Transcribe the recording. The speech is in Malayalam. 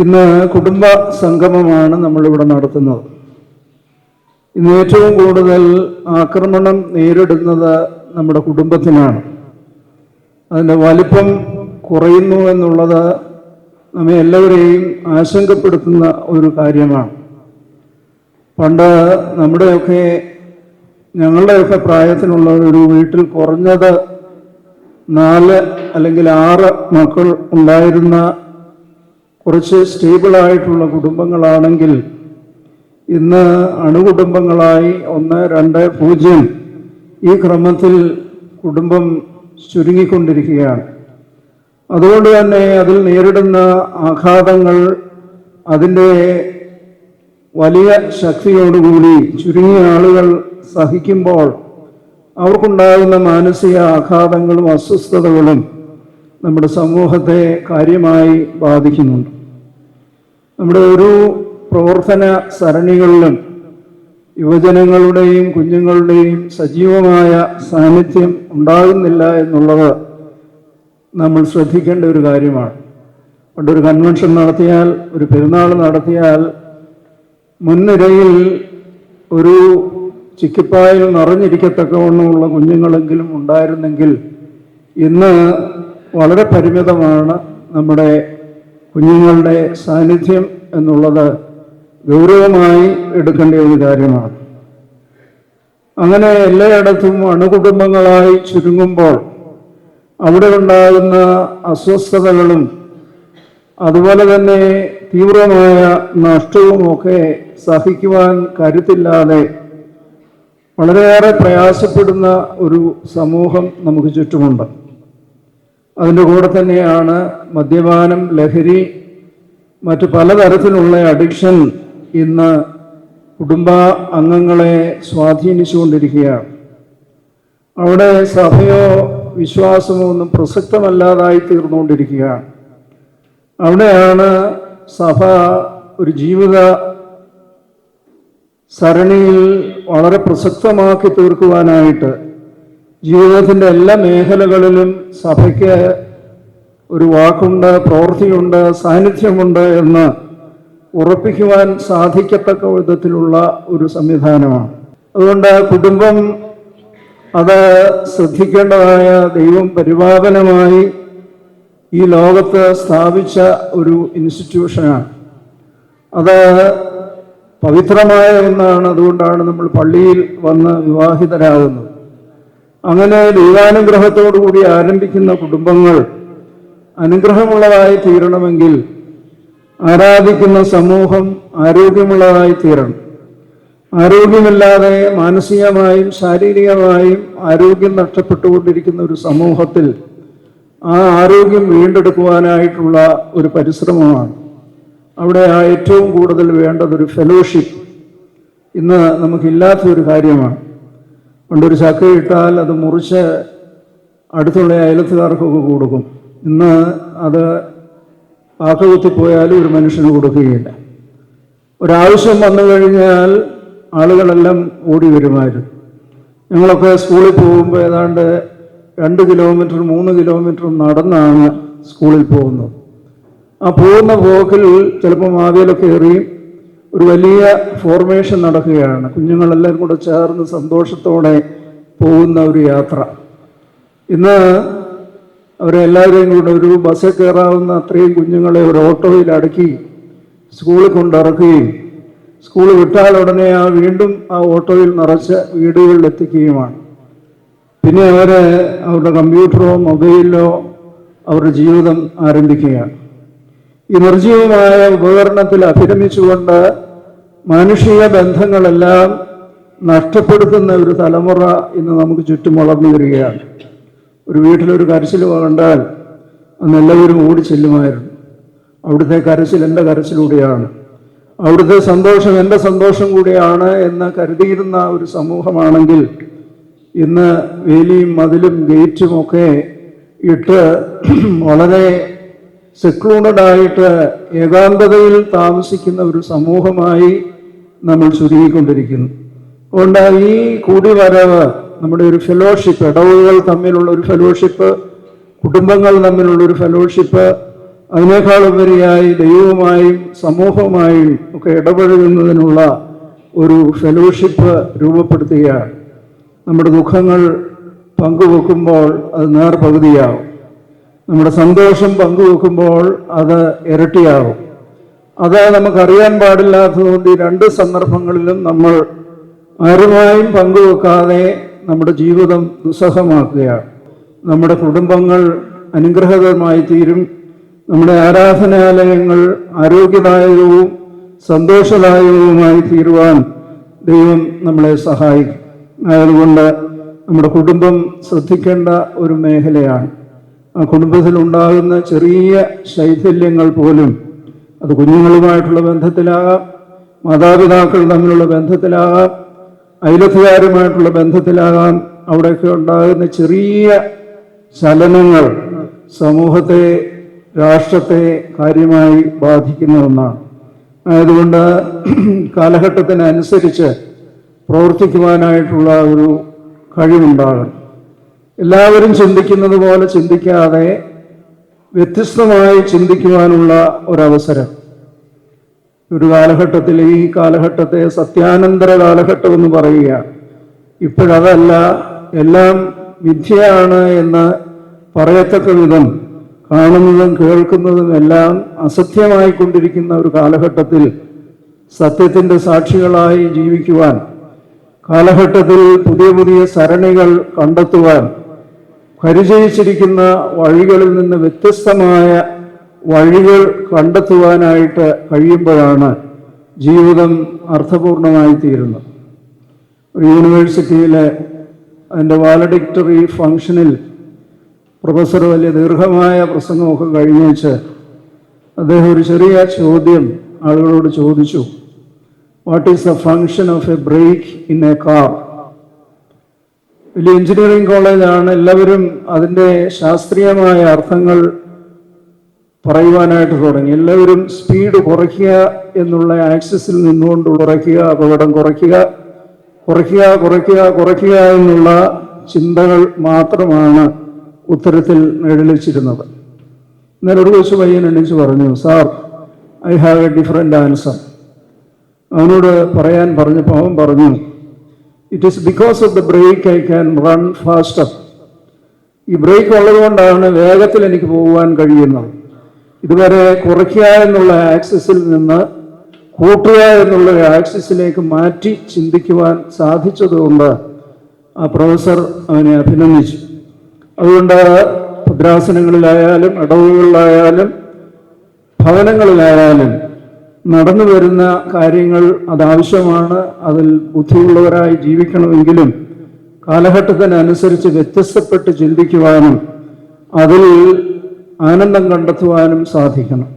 ഇന്ന് കുടുംബ സംഗമമാണ് നമ്മളിവിടെ നടത്തുന്നത്. ഇന്ന് ഏറ്റവും കൂടുതൽ ആക്രമണം നേരിടുന്നത് നമ്മുടെ കുടുംബത്തിനാണ്. അതിൻ്റെ വലിപ്പം കുറയുന്നു എന്നുള്ളത് നമ്മെ എല്ലാവരെയും ആശങ്കപ്പെടുത്തുന്ന ഒരു കാര്യമാണ്. പണ്ട് ഞങ്ങളുടെയൊക്കെ പ്രായത്തിലുള്ള ഒരു വീട്ടിൽ കുറഞ്ഞത് 4 അല്ലെങ്കിൽ 6 മക്കൾ ഉണ്ടായിരുന്ന കുറച്ച് സ്റ്റേബിളായിട്ടുള്ള കുടുംബങ്ങളാണെങ്കിൽ ഇന്ന് അണുകുടുംബങ്ങളായി 1, 2, 0 ഈ ക്രമത്തിൽ കുടുംബം ചുരുങ്ങിക്കൊണ്ടിരിക്കുകയാണ്. അതുകൊണ്ട് തന്നെ അതിൽ നേരിടുന്ന ആഘാതങ്ങൾ അതിൻ്റെ വലിയ ശക്തിയോടുകൂടി ചുരുങ്ങിയ ആളുകൾ സഹിക്കുമ്പോൾ അവർക്കുണ്ടാകുന്ന മാനസിക ആഘാതങ്ങളും അസ്വസ്ഥതകളും നമ്മുടെ സമൂഹത്തെ കാര്യമായി ബാധിക്കുന്നുണ്ട്. നമ്മുടെ ഒരു പ്രവർത്തന സരണികളിലും യുവജനങ്ങളുടെയും കുഞ്ഞുങ്ങളുടെയും സജീവമായ സാന്നിധ്യം ഉണ്ടാകുന്നില്ല എന്നുള്ളത് നമ്മൾ ശ്രദ്ധിക്കേണ്ട ഒരു കാര്യമാണ്. പണ്ടൊരു കൺവെൻഷൻ നടത്തിയാൽ, ഒരു പെരുന്നാൾ നടത്തിയാൽ മുൻനിരയിൽ ഒരു ചിക്കിപ്പായിൽ നിറഞ്ഞിരിക്കത്തക്കവണ്ണമുള്ള കുഞ്ഞുങ്ങളെങ്കിലും ഉണ്ടായിരുന്നെങ്കിൽ ഇന്ന് വളരെ പരിമിതമാണ് നമ്മുടെ കുഞ്ഞുങ്ങളുടെ സാന്നിധ്യം എന്നുള്ളത് ഗൗരവമായി എടുക്കേണ്ട ഒരു കാര്യമാണ്. അങ്ങനെ എല്ലായിടത്തും അണുകുടുംബങ്ങളായി ചുരുങ്ങുമ്പോൾ അവിടെ ഉണ്ടാകുന്ന അസ്വസ്ഥതകളും അതുപോലെ തന്നെ തീവ്രമായ നഷ്ടവുമൊക്കെ സഹിക്കുവാൻ കരുത്തില്ലാതെ വളരെയേറെ പ്രയാസപ്പെടുന്ന ഒരു സമൂഹം നമുക്ക് ചുറ്റുമുണ്ട്. അതിൻ്റെ കൂടെ തന്നെയാണ് മദ്യപാനം, ലഹരി, മറ്റു പലതരത്തിലുള്ള അഡിക്ഷൻ ഇന്ന് കുടുംബ അംഗങ്ങളെ സ്വാധീനിച്ചുകൊണ്ടിരിക്കുകയാണ്. അവിടെ സഭയോ വിശ്വാസമോ ഒന്നും പ്രസക്തമല്ലാതായി തീർന്നുകൊണ്ടിരിക്കുകയാണ്. അവിടെയാണ് സഭ ഒരു ജീവിത സരണിയിൽ വളരെ പ്രസക്തമാക്കി തീർക്കുവാനായിട്ട് ജീവിതത്തിൻ്റെ എല്ലാ മേഖലകളിലും സഭയ്ക്ക് ഒരു വാക്കുണ്ട്, പ്രവൃത്തിയുണ്ട്, സാന്നിധ്യമുണ്ട് എന്ന് ഉറപ്പിക്കുവാൻ സാധിക്കത്തക്ക വിധത്തിലുള്ള ഒരു സംവിധാനമാണ്. അതുകൊണ്ട് കുടുംബം അത് ശ്രദ്ധിക്കേണ്ടതായ ദൈവം പരിപാലനമായി ഈ ലോകത്ത് സ്ഥാപിച്ച ഒരു ഇൻസ്റ്റിറ്റ്യൂഷനാണ്. അത് പവിത്രമായ ഒന്നാണ്. അതുകൊണ്ടാണ് നമ്മൾ പള്ളിയിൽ വന്ന് വിവാഹിതരാകുന്നത്. അങ്ങനെ ദൈവാനുഗ്രഹത്തോടുകൂടി ആരംഭിക്കുന്ന കുടുംബങ്ങൾ അനുഗ്രഹമുള്ളതായി തീരണമെങ്കിൽ ആരാധിക്കുന്ന സമൂഹം ആരോഗ്യമുള്ളതായി തീരണം. ആരോഗ്യമില്ലാതെ മാനസികമായും ശാരീരികമായും ആരോഗ്യം നഷ്ടപ്പെട്ടുകൊണ്ടിരിക്കുന്ന ഒരു സമൂഹത്തിൽ ആ ആരോഗ്യം വീണ്ടെടുക്കുവാനായിട്ടുള്ള ഒരു പരിശ്രമമാണ്. അവിടെ ഏറ്റവും കൂടുതൽ വേണ്ടതൊരു ഫെലോഷിപ്പ്. ഇന്ന് നമുക്കില്ലാത്തൊരു കാര്യമാണ്. പണ്ടൊരു ചക്ക ഇട്ടാൽ അത് മുറിച്ച് അടുത്തുള്ള അയലത്തുകാർക്കൊക്കെ കൊടുക്കും. ഇന്ന് അത് പാക്കകുത്തിപ്പോയാലും ഒരു മനുഷ്യന് കൊടുക്കുകയില്ല. ഒരാവശ്യം വന്നു കഴിഞ്ഞാൽ ആളുകളെല്ലാം ഓടി വരുമായിരുന്നു. ഞങ്ങളൊക്കെ സ്കൂളിൽ പോകുമ്പോൾ ഏതാണ്ട് 2 കിലോമീറ്റർ 3 കിലോമീറ്റർ നടന്നാണ് സ്കൂളിൽ പോകുന്നത്. ആ പോകുന്ന പോക്കിൽ ചിലപ്പോൾ മാവേലൊക്കെ എറിയും. ഒരു വലിയ ഫോർമേഷൻ നടക്കുകയാണ്. കുഞ്ഞുങ്ങളെല്ലാവരും കൂടെ ചേർന്ന് സന്തോഷത്തോടെ പോകുന്ന ഒരു യാത്ര. ഇന്ന് അവരെല്ലാവരെയും കൂടെ ഒരു ബസ്സിൽ കയറാവുന്ന അത്രയും കുഞ്ഞുങ്ങളെ ഒരു ഓട്ടോയിൽ അടുക്കി സ്കൂളിൽ കൊണ്ടിറക്കുകയും സ്കൂൾ വിട്ടാൽ ഉടനെ വീണ്ടും ആ ഓട്ടോയിൽ നിറച്ച് വീടുകളിൽ എത്തിക്കുകയുമാണ്. പിന്നെ അവരുടെ കമ്പ്യൂട്ടറോ മൊബൈലിലോ അവരുടെ ജീവിതം ആരംഭിക്കുകയാണ്. ഈ നിർജീവമായ ഉപകരണത്തിൽ അഭിരമിച്ചുകൊണ്ട് മാനുഷിക ബന്ധങ്ങളെല്ലാം നഷ്ടപ്പെടുത്തുന്ന ഒരു തലമുറ ഇന്ന് നമുക്ക് ചുറ്റും വളർന്നു വരികയാണ്. ഒരു വീട്ടിലൊരു കരച്ചിൽ കണ്ടാൽ അന്ന് എല്ലാവരും ഓടി ചെല്ലുമായിരുന്നു. അവിടുത്തെ കരച്ചിൽ എൻ്റെ കരച്ചിലൂടെയാണ്, അവിടുത്തെ സന്തോഷം എൻ്റെ സന്തോഷം കൂടിയാണ് എന്ന് കരുതിയിരുന്ന ഒരു സമൂഹമാണെങ്കിൽ ഇന്ന് വേലിയും മതിലും ഗേറ്റും ഒക്കെ ഇട്ട് വളരെ സെക്ലൂഡഡായിട്ട് ഏകാന്തതയിൽ താമസിക്കുന്ന ഒരു സമൂഹമായി നമ്മൾ ചുരുങ്ങിക്കൊണ്ടിരിക്കുന്നു. അതുകൊണ്ട് ഈ കൂടിവരവ് നമ്മുടെ ഒരു ഫെലോഷിപ്പ്, ഇടവുകൾ തമ്മിലുള്ള ഒരു ഫെലോഷിപ്പ്, കുടുംബങ്ങൾ തമ്മിലുള്ള ഒരു ഫെലോഷിപ്പ്, അതിനേക്കാളുപരിയായി ദൈവവുമായും സമൂഹവുമായും ഒക്കെ ഇടപഴകുന്നതിനുള്ള ഒരു ഫെലോഷിപ്പ് രൂപപ്പെടുത്തുകയാണ്. നമ്മുടെ ദുഃഖങ്ങൾ പങ്കുവെക്കുമ്പോൾ അത് നേർപകുതിയാവും, നമ്മുടെ സന്തോഷം പങ്കുവെക്കുമ്പോൾ അത് ഇരട്ടിയാവും. അത് നമുക്കറിയാൻ പാടില്ലാത്തതുകൊണ്ട് ഈ രണ്ട് സന്ദർഭങ്ങളിലും നമ്മൾ ആരുമായും പങ്കുവെക്കാതെ നമ്മുടെ ജീവിതം ദുസ്സഹമാക്കുകയാണ്. നമ്മുടെ കുടുംബങ്ങൾ അനുഗ്രഹകരമായി തീരും. നമ്മുടെ ആരാധനാലയങ്ങൾ ആരോഗ്യദായകവും സന്തോഷദായകവുമായി തീരുവാൻ ദൈവം നമ്മളെ സഹായിക്കും. അതുകൊണ്ട് നമ്മുടെ കുടുംബം ശ്രദ്ധിക്കേണ്ട ഒരു മേഖലയാണ്. ആ കുടുംബത്തിലുണ്ടാകുന്ന ചെറിയ ശൈഥില്യങ്ങൾ പോലും, അത് കുഞ്ഞുങ്ങളുമായിട്ടുള്ള ബന്ധത്തിലാകാം, മാതാപിതാക്കൾ തമ്മിലുള്ള ബന്ധത്തിലാകാം, അയലത്തുകാരുമായിട്ടുള്ള ബന്ധത്തിലാകാം, അവിടെയൊക്കെ ഉണ്ടാകുന്ന ചെറിയ ചലനങ്ങൾ സമൂഹത്തെ, രാഷ്ട്രത്തെ കാര്യമായി ബാധിക്കുന്ന ഒന്നാണ്. ആയതുകൊണ്ട് കാലഘട്ടത്തിനനുസരിച്ച് പ്രവർത്തിക്കുവാനായിട്ടുള്ള ഒരു കഴിവുണ്ടാകണം. എല്ലാവരും ചിന്തിക്കുന്നത് പോലെ ചിന്തിക്കാതെ വ്യത്യസ്തമായി ചിന്തിക്കുവാനുള്ള ഒരവസരം ഒരു കാലഘട്ടത്തിൽ, ഈ കാലഘട്ടത്തെ സത്യാനന്തര കാലഘട്ടം എന്ന് പറയുകയാണ്. ഇപ്പോഴതല്ല, എല്ലാം മിഥ്യയാണ് എന്ന് പറയത്തക്ക വിധം കാണുന്നതും കേൾക്കുന്നതും എല്ലാം അസത്യമായി കൊണ്ടിരിക്കുന്ന ഒരു കാലഘട്ടത്തിൽ സത്യത്തിൻ്റെ സാക്ഷികളായി ജീവിക്കുവാൻ, കാലഘട്ടത്തിൽ പുതിയ പുതിയ സരണികൾ കണ്ടെത്തുവാൻ, പരിചയിച്ചിരിക്കുന്ന വഴികളിൽ നിന്ന് വ്യത്യസ്തമായ വഴികൾ കണ്ടെത്തുവാനായിട്ട് കഴിയുമ്പോഴാണ് ജീവിതം അർത്ഥപൂർണമായി തീരുന്നത്. ഒരു യൂണിവേഴ്സിറ്റിയിലെ അതിൻ്റെ വാലഡിക്ടറി ഫംഗ്ഷനിൽ പ്രൊഫസർ വലിയ ദീർഘമായ പ്രസംഗമൊക്കെ കഴിഞ്ഞേച്ച് അദ്ദേഹം ഒരു ചെറിയ ചോദ്യം ആളുകളോട് ചോദിച്ചു. What is the function of a brake in a car? വലിയ എഞ്ചിനീയറിംഗ് കോളേജാണ്. എല്ലാവരും അതിൻ്റെ ശാസ്ത്രീയമായ അർത്ഥങ്ങൾ പറയുവാനായിട്ട് തുടങ്ങി. എല്ലാവരും സ്പീഡ് കുറയ്ക്കുക എന്നുള്ള ആക്സിസിൽ നിന്നുകൊണ്ട് കുറയ്ക്കുക, അപകടം കുറയ്ക്കുക, കുറയ്ക്കുക കുറയ്ക്കുക കുറയ്ക്കുക എന്നുള്ള ചിന്തകൾ മാത്രമാണ് ഉത്തരത്തിൽ എഴുതിച്ചിരുന്നത്. എന്നാൽ ഒരു കൊച്ചു പയ്യൻ എണീച്ച് പറഞ്ഞു, sir, I have a different answer. അവനോട് പറയാൻ പറഞ്ഞപ്പോൾ അവൻ പറഞ്ഞു, it is because of the brake I can run faster. ഈ ബ്രേക്ക് ഉള്ളതുകൊണ്ടാണ് വേഗത്തിൽ എനിക്ക് പോകുവാൻ കഴിയുന്നത്. ഇതുവരെ കുറയ്ക്കുക എന്നുള്ള ആക്സിസിൽ നിന്ന് കൂട്ടുക എന്നുള്ള ആക്സിസിലേക്ക് മാറ്റി ചിന്തിക്കുവാൻ സാധിച്ചതുകൊണ്ട് ആ പ്രൊഫസർ അവനെ അഭിനന്ദിച്ചു. അതുകൊണ്ട് ഭദ്രാസനങ്ങളിലായാലും ഇടവുകളിലായാലും ഭവനങ്ങളിലായാലും നടന്നു വരുന്ന കാര്യങ്ങൾ അതാവശ്യമാണ്. അതിൽ ബുദ്ധിയുള്ളവരായി ജീവിക്കണമെങ്കിലും കാലഘട്ടത്തിനനുസരിച്ച് വ്യത്യസ്തപ്പെട്ട് ചിന്തിക്കുവാനും അതിൽ ആനന്ദം കണ്ടെത്തുവാനും സാധിക്കണം.